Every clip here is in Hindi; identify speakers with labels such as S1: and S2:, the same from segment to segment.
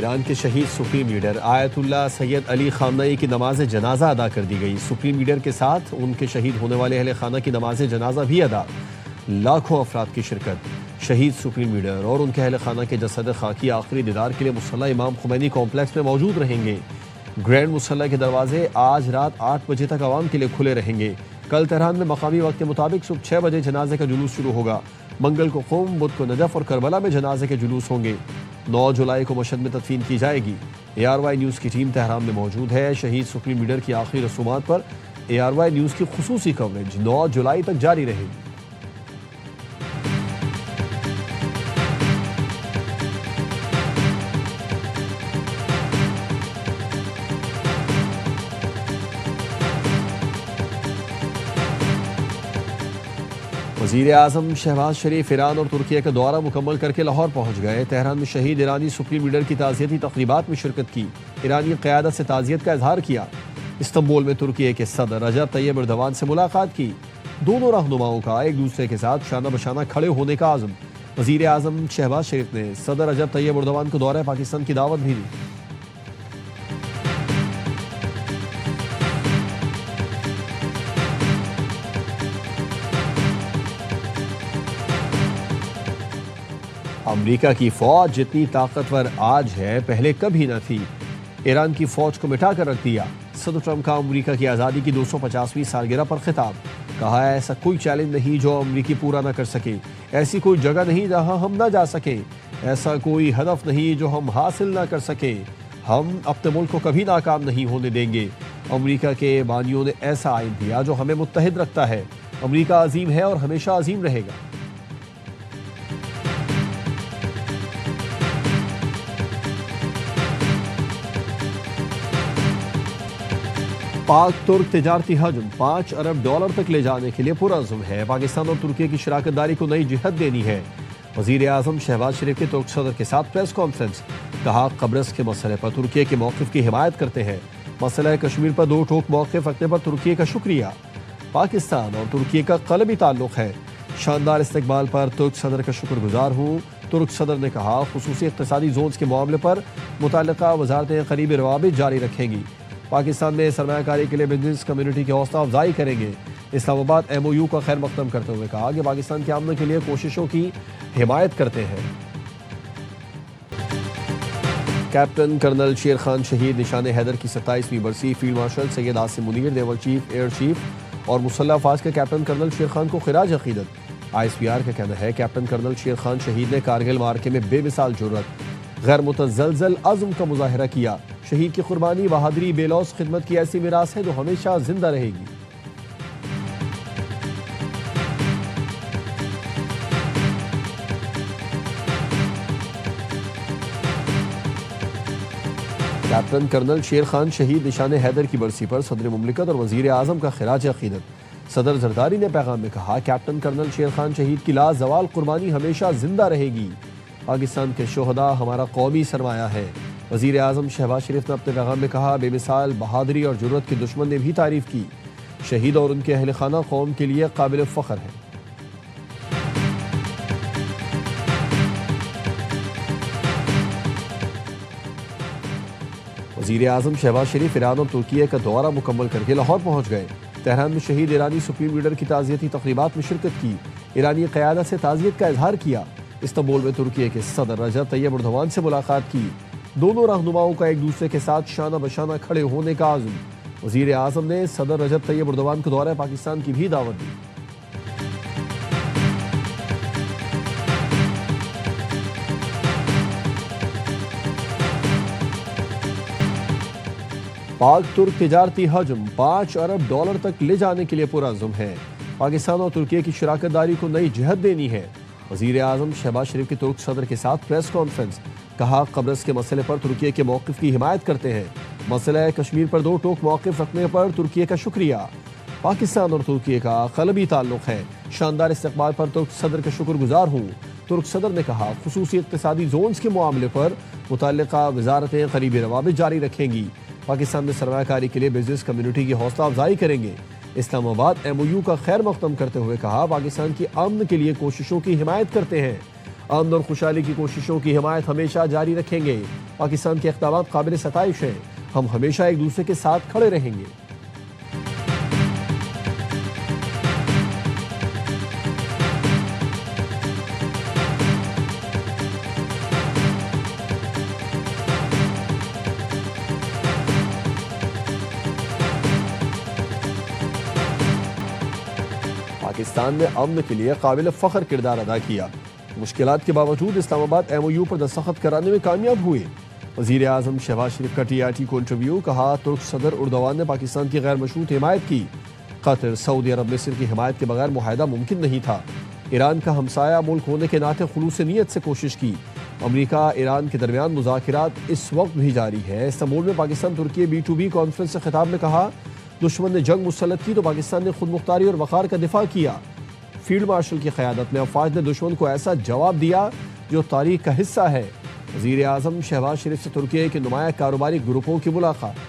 S1: ईरान के शहीद supreme leader Ayatollah Syed Ali Khamenei की नमाज जनाजा अदा कर दी गई। सुप्रीम लीडर के साथ उनके शहीद होने वाले अहले खाना की नमाज जनाजा भी अदा। लाखों अफराद की शिरकत। शहीद सुप्रीम लीडर और उनके अहले खाना के जसद खाकी आखिरी दीदार के लिए मुसल्ला इमाम खुमैनी कॉम्प्लेक्स में मौजूद रहेंगे। ग्रैंड मुसल्ला के दरवाजे आज रात 8 बजे तक आवाम के लिए खुले रहेंगे। कल तेहरान में मकामी वक्त के मुताबिक सुबह 6 बजे जनाजे का जुलूस शुरू होगा। मंगल को क़ुम, बुध को नजफ और करबला में जनाजे के जुलूस होंगे। 9 जुलाई को मशहद में तदफीन की जाएगी। ARY न्यूज़ की टीम तेहरान में मौजूद है। शहीद सुप्रीम लीडर की आखिरी रसूमात पर ARY न्यूज़ की खुसूसी कवरेज 9 जुलाई तक जारी रहेगी। वज़ीर आज़म शहबाज शरीफ ईरान और तुर्की का दौरा मुकम्मल करके लाहौर पहुँच गए। तेहरान में शहीद ईरानी सुप्रीम लीडर की ताज़ियती तक़रीबात में शिरकत की। ईरानी क़यादत से ताज़ियत का इजहार किया। इस्तंबुल में तुर्की के सदर रजब तैयब एर्दोगान से मुलाकात की। दोनों रहनुमाओं का एक दूसरे के साथ शाना बशाना खड़े होने का आज़म। वज़ीर आज़म शहबाज शरीफ ने सदर रजब तैयब एर्दोगान को दौरे पाकिस्तान की दावत भी दी। अमेरिका की फौज जितनी ताकतवर आज है पहले कभी न थी। ईरान की फौज को मिटा कर रख दिया। सदर ट्रंप का अमेरिका की आज़ादी की 250वीं सालगिरह पर खिताब। कहा है ऐसा कोई चैलेंज नहीं जो अमेरिकी पूरा न कर सके। ऐसी कोई जगह नहीं जहां हम न जा सके। ऐसा कोई हदफ नहीं जो हम हासिल न कर सके। हम अपने मुल्क को कभी नाकाम नहीं होने देंगे। अमेरिका के बानियों ने ऐसा आइन दिया जो हमें मुत्तहिद रखता है। अमेरिका अजीम है और हमेशा अजीम रहेगा। पाक तुर्क तिजारती हजम $5 अरब तक ले जाने के लिए पुरअज़्म है। पाकिस्तान और तुर्की की शराकतदारी को नई जिहत देनी है। वज़ीर आज़म शहबाज शरीफ के तुर्क सदर के साथ प्रेस कॉन्फ्रेंस। कहा कब्रस के मसले पर तुर्की के मौक़िफ़ की हिमायत करते हैं। मसला कश्मीर पर दो टोक मौक़िफ़ रखने पर तुर्की का शुक्रिया। पाकिस्तान और तुर्की का क़लबी ताल्लुक़ है। शानदार इस्तकबाल पर तुर्क सदर का शुक्रगुजार हूँ। तुर्क सदर ने कहा खुसूसी इक़्तिसादी जोन्स के मामले पर मुतल्लिक़ा वज़ारतें क़रीबी रवाबित जारी रखेंगी। पाकिस्तान में सरमायाकारी के लिए बिजनेस कम्युनिटी की हौसला अफजाई करेंगे। इस्लामाबाद MOU का खैर मकदम करते हुए कहा कि पाकिस्तान के अमन के लिए कोशिशों की हिमायत करते हैं। कैप्टन कर्नल शेर खान शहीद निशान हैदर की 27वीं बरसी। Field marshal Syed Asim Munir, naval chief, air chief और मुसल्लह अफवाज के कैप्टन कर्नल शेर खान को खिराज अकीदत। ISPR का कहना है कैप्टन कर्नल शेर खान शहीद ने कारगिल मार्के में बेमिसाल जुर्रत गैर मुतज़लज़ल अज़्म का मुज़ाहिरा किया। शहीद की कुर्बानी, बहादुरी, बेलौस खिदमत की ऐसी मिरास है जो हमेशा जिंदा रहेगी। कैप्टन कर्नल शेर खान शहीद निशान हैदर की बरसी पर सदर मुमलिकत और वज़ीर आज़म का खिराज अकीदत। सदर जरदारी ने पैगाम में कहा कैप्टन कर्नल शेर खान शहीद की लाजवाल कुर्बानी हमेशा जिंदा रहेगी। पाकिस्तान के शोहदा हमारा कौमी सरमाया है। वज़ीर आज़म शहबाज शरीफ ने अपने पैगाम में कहा बेमिसाल बहादुरी और जुर्रत के दुश्मन ने भी तारीफ़ की। शहीद और उनके अहल खाना कौम के लिए काबिल फ़ख्र है। वज़ीर आज़म शहबाज शरीफ ईरान और तुर्की का दौरा मुकम्मल करके लाहौर पहुँच गए। तेहरान में शहीद ईरानी सुप्रीम लीडर की ताज़ियती तक़रीबात में शिरकत की। ईरानी क़यादत से ताज़ियत का इजहार किया। इस्तंबुल में तुर्की के सदर रजब तैयब एर्दोगान से मुलाकात की। दोनों रहनुमाओं का एक दूसरे के साथ शाना बशाना खड़े होने का आज़म। वज़ीर आज़म ने सदर रजब तैयब एर्दोगान को दौरे पाकिस्तान की भी दावत दी। पाक तुर्क तिजारती हजम $5 अरब तक ले जाने के लिए पुरअज़्म है। पाकिस्तान और तुर्की की शराकतदारी को नई जिहत देनी है। वज़ीर आज़म शहबाज शरीफ के तुर्क सदर के साथ प्रेस कॉन्फ्रेंस। कहा कब्रस के मसले पर तुर्की के मौक़िफ़ की हिमायत करते हैं। मसला कश्मीर पर दो टोक मौक़िफ़ रखने पर तुर्की का शुक्रिया। पाकिस्तान और तुर्की का क़लबी ताल्लुक़ है। शानदार इस्तकबाल पर तुर्क सदर का शुक्रगुजार हूँ। तुर्क सदर ने कहा खुसूसी इक़्तिसादी जोन्स के मामले पर मुतल्लिक़ा वज़ारतें क़रीबी रवाबित जारी रखेंगी। पाकिस्तान में सरमायाकारी के लिए बिजनेस कम्युनिटी की हौसला अफजाई करेंगे। इस्लामाबाद MOU का खैर मकदम करते हुए कहा पाकिस्तान की अमन के लिए कोशिशों की हिमायत करते हैं। अमन और खुशहाली की कोशिशों की हिमायत हमेशा जारी रखेंगे। पाकिस्तान के इक़दामात काबिल सताइश हैं। हम हमेशा एक दूसरे के साथ खड़े रहेंगे। पाकिस्तान ने अमन के लिए काबिल फ़ख्र किरदार अदा किया। मुश्किलात के बावजूद इस्लामाबाद MOU पर दस्तखत कराने में कामयाब हुए। वज़ीर आज़म शहबाज शरीफ का TRT को इंटरव्यू। कहा, तुर्क सदर उर्दवान ने पाकिस्तान की गैर मशरूत हिमायत की। कतर, सऊदी अरब, मिस्र की हिमायत के बगैर मुआहदा मुमकिन नहीं था। ईरान का हमसाया मुल्क होने के नाते खुलूस नीयत से कोशिश की। अमरीका ईरान के दरमियान मुज़ाकिरात इस वक्त भी जारी है। इस्तांबुल में पाकिस्तान तुर्की B2B कॉन्फ्रेंस से खिताब में कहा, दुश्मन ने जंग मुसल्लत की तो पाकिस्तान ने खुद मुख्तारी और वक़ार का दिफा किया। फील्ड मार्शल की क़यादत में अफवाज ने दुश्मन को ऐसा जवाब दिया जो तारीख का हिस्सा है। वज़ीर आज़म शहबाज शरीफ से तुर्की के नुमाया कारोबारी ग्रुपों की मुलाकात।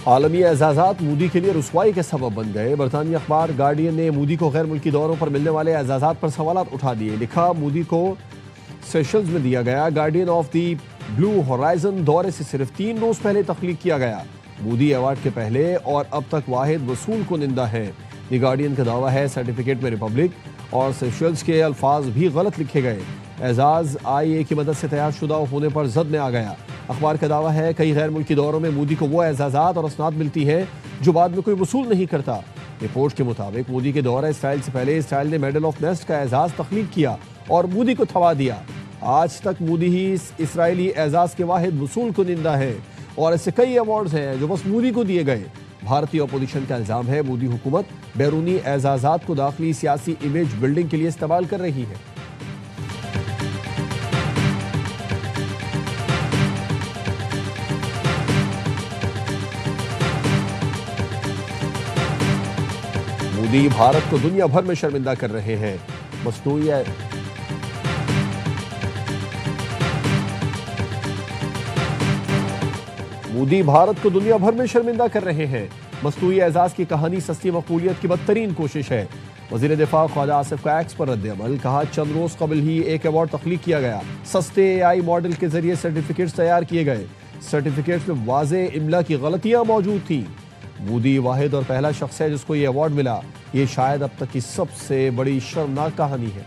S1: आलमी एजाज़ात मोदी के लिए रुसवाई के सबब बन गए। बरतानिया अखबार गार्डियन ने मोदी को गैर मुल्की दौरों पर मिलने वाले एजाज़ात पर सवालात उठा दिए। लिखा, मोदी को सेशल्स में दिया गया guardian of the blue horizon दौरे से सिर्फ 3 रोज पहले तख्लीक किया गया। मोदी अवार्ड के पहले और अब तक वाहिद वसूल कुनिंदा है। दी गार्डियन का दावा है सर्टिफिकेट में रिपब्लिक और सेशल्स के अल्फाज भी गलत लिखे गए। एजाज IA की मदद से तैयार शुदा होने पर जद में आ गया। अखबार का दावा है कई गैर मुल्की दौरों में मोदी को वो एजाज़ात और असनाद मिलती है जो बाद में कोई वसूल नहीं करता। रिपोर्ट के मुताबिक मोदी के दौरा इसराइल से पहले इसराइल ने मेडल ऑफ नेस्ट का एजाज़ तख्लीक किया और मोदी को थवा दिया। आज तक मोदी ही इस इसराइली एजाज़ के वाहिद वसूल कुनिंदा है और ऐसे कई अवार्ड्स हैं जो बस मोदी को दिए गए। भारतीय अपोजिशन का इल्ज़ाम है मोदी हुकूमत बैरूनी एजाज़ात को दाखिली सियासी इमेज बिल्डिंग के लिए इस्तेमाल कर रही है। मोदी भारत को दुनिया भर में शर्मिंदा कर रहे हैं। मोदी भारत को दुनिया भर में शर्मिंदा कर रहे हैं। मस्तूई एजाज की कहानी सस्ती मकबूलियत की बदतरीन कोशिश है। वज़ीर दिफा ख्वाजा आसिफ का एक्स पर रद्द-ए-अमल। कहा, चंद रोज कबल ही एक अवार्ड तख्लीक किया गया। सस्ते AI मॉडल के जरिए सर्टिफिकेट्स तैयार किए गए। सर्टिफिकेट्स में वाज़े इमला की गलतियां मौजूद थी। मोदी वाहिद और पहला शख्स है जिसको ये अवार्ड मिला। ये शायद अब तक की सबसे बड़ी शर्मनाक कहानी है।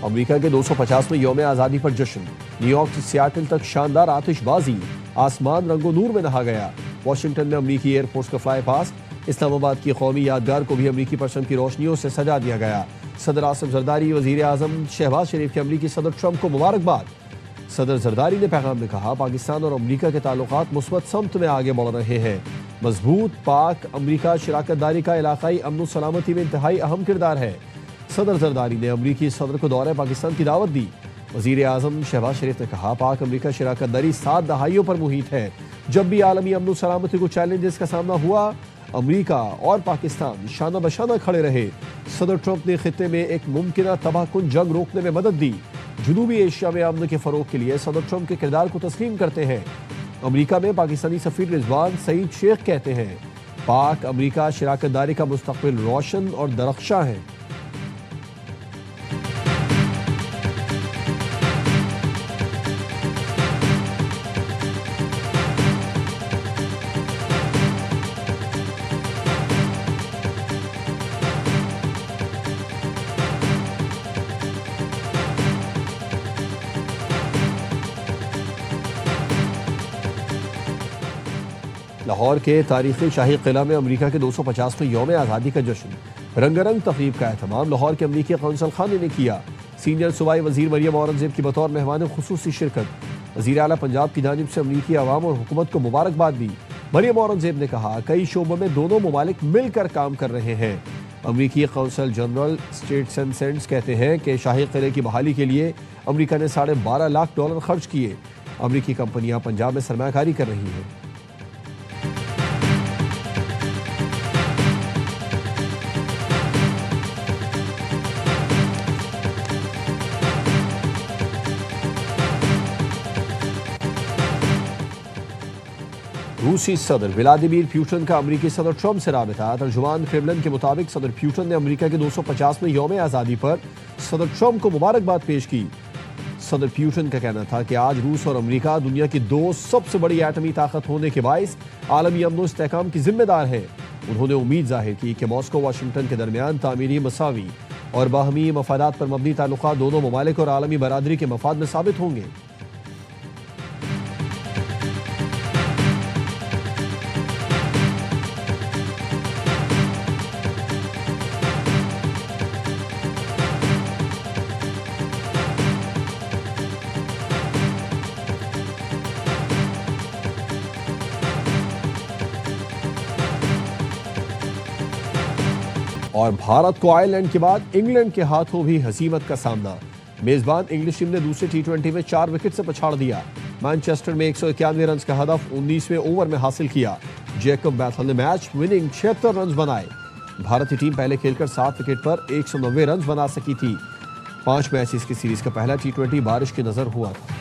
S1: अमेरिका के 250वें यौम आज़ादी पर जश्न। न्यूयॉर्क से सियाटल तक शानदार आतिशबाजी। आसमान रंगो नूर में नहा गया। वाशिंगटन में अमेरिकी एयरफोर्स का फ्लाई पास्ट। इस्लामाबाद की कौमी यादगार को भी अमेरिकी परचम की रोशनियों से सजा दिया गया। सदर आसिफ जरदारी, वज़ीर आज़म शहबाज शरीफ के अमेरिकी सदर ट्रंप को मुबारकबाद। सदर जरदारी ने पैगाम में कहा, पाकिस्तान और अमेरिका के ताल्लुकात मुस्बत समत में आगे बढ़ रहे हैं। मजबूत पाक अमेरिका शराकतदारी का इलाकाई अमन सलामती में इंतहाई अहम किरदार है। सदर जरदारी ने अमेरिकी सदर को दौरे पाकिस्तान की दावत दी। वज़ीर आज़म शहबाज शरीफ ने कहा, पाक अमेरिका शराकतदारी 7 दहाइयों पर मुहित है। जब भी आलमी अमन सलामती को चैलेंजेस का सामना हुआ, अमेरिका और पाकिस्तान शाना बशाना खड़े रहे। सदर ट्रंप ने खित्ते में एक मुमकिन तबाहकुन जंग रोकने में मदद दी। जनूबी एशिया में अमन के फ़रोग के लिए सदर ट्रंप के किरदार को तस्लीम करते हैं। अमेरिका में पाकिस्तानी सफ़ीर रिजवान सईद शेख कहते हैं, पाक अमेरिका शराकतदारी का मुस्तकबिल रोशन और दरख्शा है। लाहौर के तारीखी शाही किला में अमेरिका के 250वें यौम आज़ादी का जश्न। रंगारंग तकरीब का एहतमाम लाहौर के अमेरिकी कौंसल खाने ने किया। सीनियर सूबाई वज़ीर मरियम औरंगज़ेब की बतौर मेहमान खुसूसी शिरकत। वज़ीर आला पंजाब की जानिब से अमेरिकी अवाम और हुकूमत को मुबारकबाद दी। मरियम औरंगज़ेब ने कहा, कई शोबों में दोनों ममालिक मिलकर काम कर रहे हैं। अमेरिकी consul general states and cents कहते हैं कि शाही किले की बहाली के लिए अमेरिका ने $12.5 लाख खर्च किए। अमेरिकी कंपनियां पंजाब में सरमायाकारी कर रही हैं। रूसी सदर व्लादिमीर पुतिन का अमेरिकी सदर ट्रंप से राबिता। तर्जुमान क्रेमलिन के मुताबिक सदर पुतिन ने अमेरिका के 250वें यौम आज़ादी पर सदर ट्रंप को मुबारकबाद पेश की। सदर पुतिन का कहना था कि आज रूस और अमेरिका दुनिया की 2 सबसे बड़ी एटमी ताकत होने के बाइस आलमी अमन व इस्तेहकाम की जिम्मेदार है। उन्होंने उम्मीद जाहिर की कि मॉस्को वाशिंगटन के दरमियान तामीरी मसावी और बाहमी मफादात पर मबनी ताल्लुकात दोनों ममालिक और आलमी बरादरी के मफाद में साबित होंगे। और भारत को आयरलैंड के बाद इंग्लैंड के हाथों भी हसीमत का सामना। मेजबान इंग्लिश टीम ने दूसरे T20 में 4 विकेट से पछाड़ दिया। मैनचेस्टर में 191 रन का हदफ 19वें ओवर में हासिल किया। जैकब बैथल ने मैच विनिंग 76 रन बनाए। भारतीय टीम पहले खेलकर 7 विकेट पर 190 रन बना सकी थी। 5 मैचेस की सीरीज का पहला T20 बारिश की नजर हुआ था।